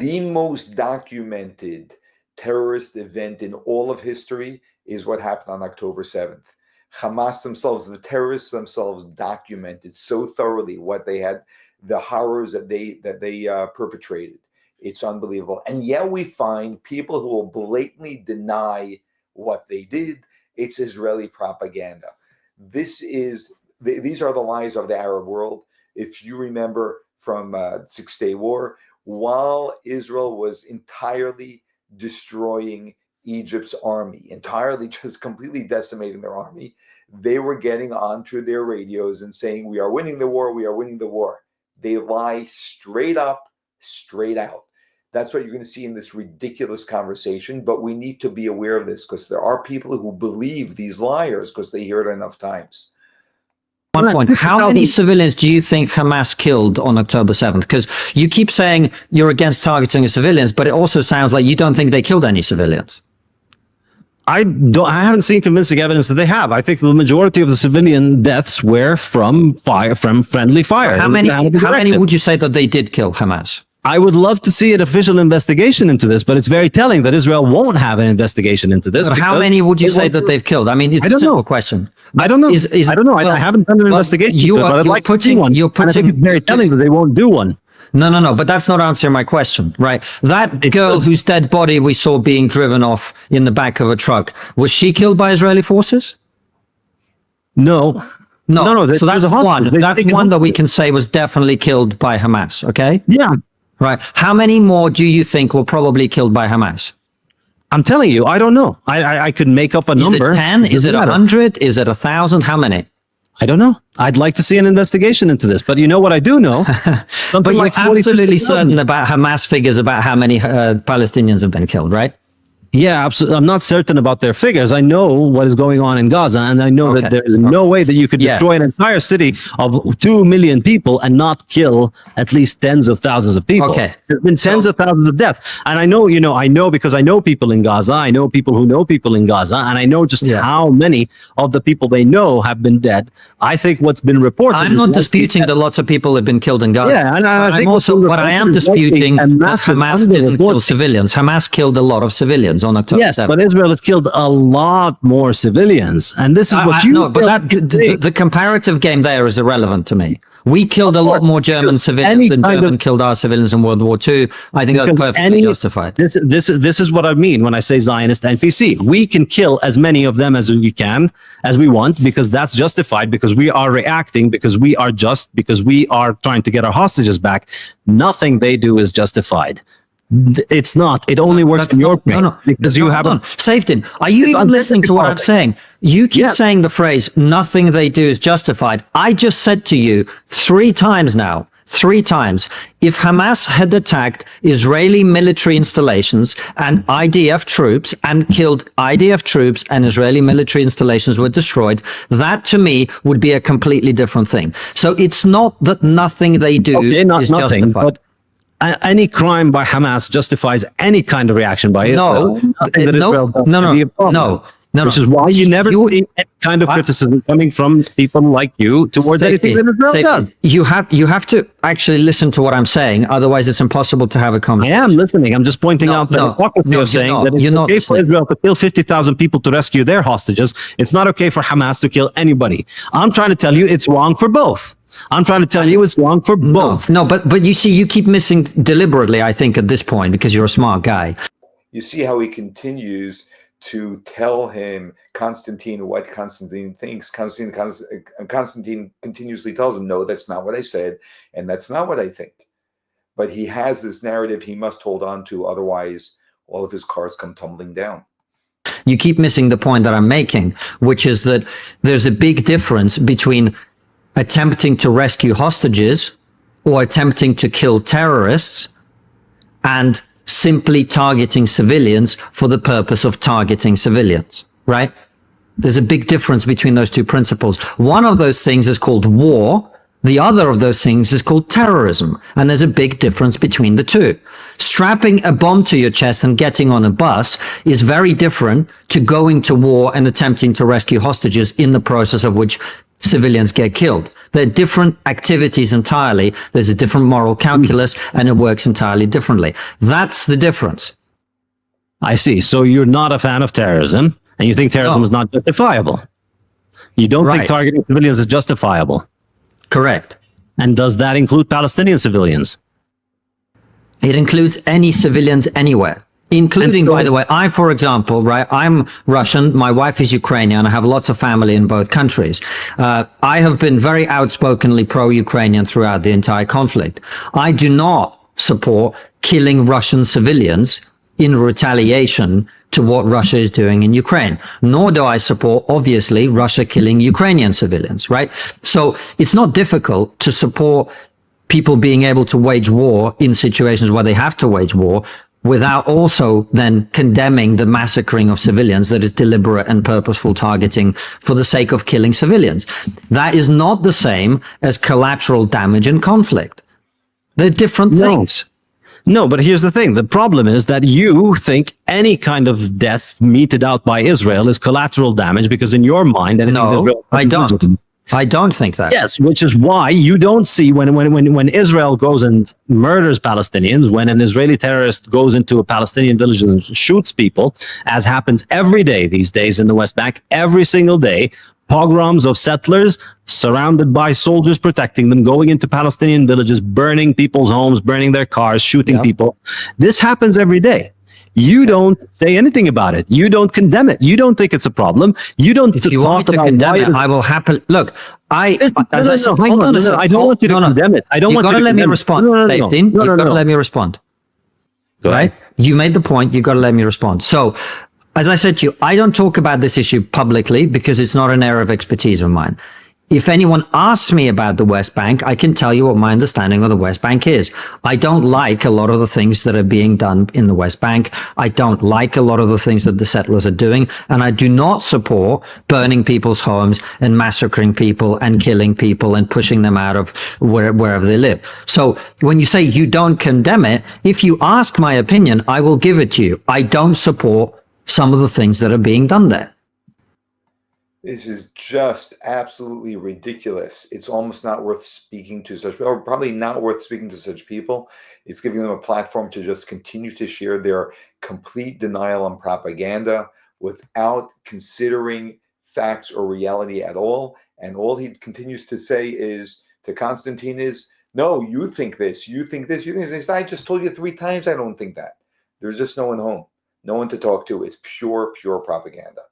The most documented terrorist event in all of history is what happened on October 7th. Hamas themselves, the terrorists themselves, documented so thoroughly what they had, the horrors that they perpetrated. It's unbelievable. And yet we find people who will blatantly deny what they did. It's Israeli propaganda. These are the lies of the Arab world. If you remember from Six-Day War, while Israel was entirely destroying Egypt's army, entirely just completely decimating their army, they were getting onto their radios and saying, we are winning the war, we are winning the war. They lie straight up, straight out. That's what you're going to see in this ridiculous conversation, but we need to be aware of this because there are people who believe these liars because they hear it enough times. One point, how many civilians do you think Hamas killed on October 7th? Because you keep saying you're against targeting civilians, but it also sounds like you don't think they killed any civilians. I haven't seen convincing evidence that they have. I think the majority of the civilian deaths were from friendly fire. So how many would you say that they did kill Hamas? I would love to see an official investigation into this, but it's very telling that Israel won't have an investigation into this. But how many would you say that they've killed? I mean, it's a simple question. I don't know. I don't know. I haven't done an investigation, but I'd like to see one. I think it's very telling that they won't do one. No, but that's not answering my question, right? That girl whose dead body we saw being driven off in the back of a truck, was she killed by Israeli forces? No. So that's one. That's one that we can say was definitely killed by Hamas, okay? Yeah. Right. How many more do you think were probably killed by Hamas? I'm telling you, I don't know. I could make up a number. Is it 10? Is it 100? Is it 1,000? How many? I don't know. I'd like to see an investigation into this. But you know what I do know? But you're absolutely certain about Hamas figures about how many Palestinians have been killed, right? Yeah, absolutely. I'm not certain about their figures. I know what is going on in Gaza, and I know that there is no way that you could destroy an entire city of 2 million people and not kill at least tens of thousands of people. Okay. There's been tens of thousands of deaths. And I know because I know people in Gaza. I know people who know people in Gaza, and I know just how many of the people they know have been dead. I think what's been reported. I'm not disputing that lots of people have been killed in Gaza. Yeah, and I think what I am disputing that Hamas didn't kill civilians. Hamas killed a lot of civilians on October 7th. But Israel has killed a lot more civilians, and this is what you know. But the comparative game there is irrelevant to me. We killed a lot more German civilians than Germany killed our civilians in World War II. I think that's perfectly justified. This is what I mean when I say Zionist NPC. We can kill as many of them as we can, as we want, because that's justified, because we are reacting, because we are just, because we are trying to get our hostages back. Nothing they do is justified. It's not. It only works in your brain because you haven't. Safedin, are you even listening to what I'm saying? You keep saying the phrase, nothing they do is justified. I just said to you 3 times now, 3 times, if Hamas had attacked Israeli military installations and IDF troops and killed IDF troops and Israeli military installations were destroyed, that to me would be a completely different thing. So it's not that nothing they do is justified. But any crime by Hamas justifies any kind of reaction by Israel. No. Which is why you never see any kind of criticism coming from people like you towards anything that Israel does. You have to actually listen to what I'm saying. Otherwise, it's impossible to have a conversation. I am listening. I'm just pointing out the hypocrisy of saying that it's okay for Israel to kill 50,000 people to rescue their hostages. It's not okay for Hamas to kill anybody. I'm trying to tell you it's wrong for both. I'm trying to tell you it's wrong for both. No, but you see, you keep missing deliberately, I think, at this point, because you're a smart guy. You see how he continues to tell him, Konstantin, what Konstantin thinks. Konstantin continuously tells him, no, that's not what I said, and that's not what I think. But he has this narrative he must hold on to, otherwise all of his cards come tumbling down. You keep missing the point that I'm making, which is that there's a big difference between attempting to rescue hostages or attempting to kill terrorists and simply targeting civilians for the purpose of targeting civilians, right? There's a big difference between those two principles. One of those things is called war. The other of those things is called terrorism. And there's a big difference between the two. Strapping a bomb to your chest and getting on a bus is very different to going to war and attempting to rescue hostages in the process of which civilians get killed. They're different activities entirely. There's a different moral calculus and it works entirely differently. That's the difference. I see. So you're not a fan of terrorism and you think terrorism is not justifiable. You don't think targeting civilians is justifiable. Correct. And does that include Palestinian civilians? It includes any civilians anywhere, including, by the way, for example, I'm Russian. My wife is Ukrainian. I have lots of family in both countries. I have been very outspokenly pro-Ukrainian throughout the entire conflict. I do not support killing Russian civilians in retaliation to what Russia is doing in Ukraine, nor do I support, obviously, Russia killing Ukrainian civilians, right? So it's not difficult to support people being able to wage war in situations where they have to wage war without also then condemning the massacring of civilians that is deliberate and purposeful targeting for the sake of killing civilians. That is not the same as collateral damage in conflict. They're different things. No, but here's the thing. The problem is that you think any kind of death meted out by Israel is collateral damage because in your mind... No, I don't. I don't think that. Yes, which is why you don't see when Israel goes and murders Palestinians, when an Israeli terrorist goes into a Palestinian village and shoots people, as happens every day these days in the West Bank, every single day, pogroms of settlers surrounded by soldiers protecting them, going into Palestinian villages, burning people's homes, burning their cars, shooting people. This happens every day. You don't say anything about it. You don't condemn it. You don't think it's a problem. You don't if you want me to condemn it, I will happily look. I don't want you to condemn it. I don't want you to let me respond. You've got to let me respond. Right? You made the point. You've got to let me respond. So, as I said to you, I don't talk about this issue publicly because it's not an area of expertise of mine. If anyone asks me about the West Bank, I can tell you what my understanding of the West Bank is. I don't like a lot of the things that are being done in the West Bank. I don't like a lot of the things that the settlers are doing. And I do not support burning people's homes and massacring people and killing people and pushing them out of wherever they live. So when you say you don't condemn it, if you ask my opinion, I will give it to you. I don't support some of the things that are being done there. This is just absolutely ridiculous. It's almost not worth speaking to such, or probably not worth speaking to such people. It's giving them a platform to just continue to share their complete denial and propaganda without considering facts or reality at all. And all he continues to say is to Konstantin is, no, you think this, you think this, you think this. He said, I just told you 3 times I don't think that. There's just no one home, no one to talk to. It's pure propaganda.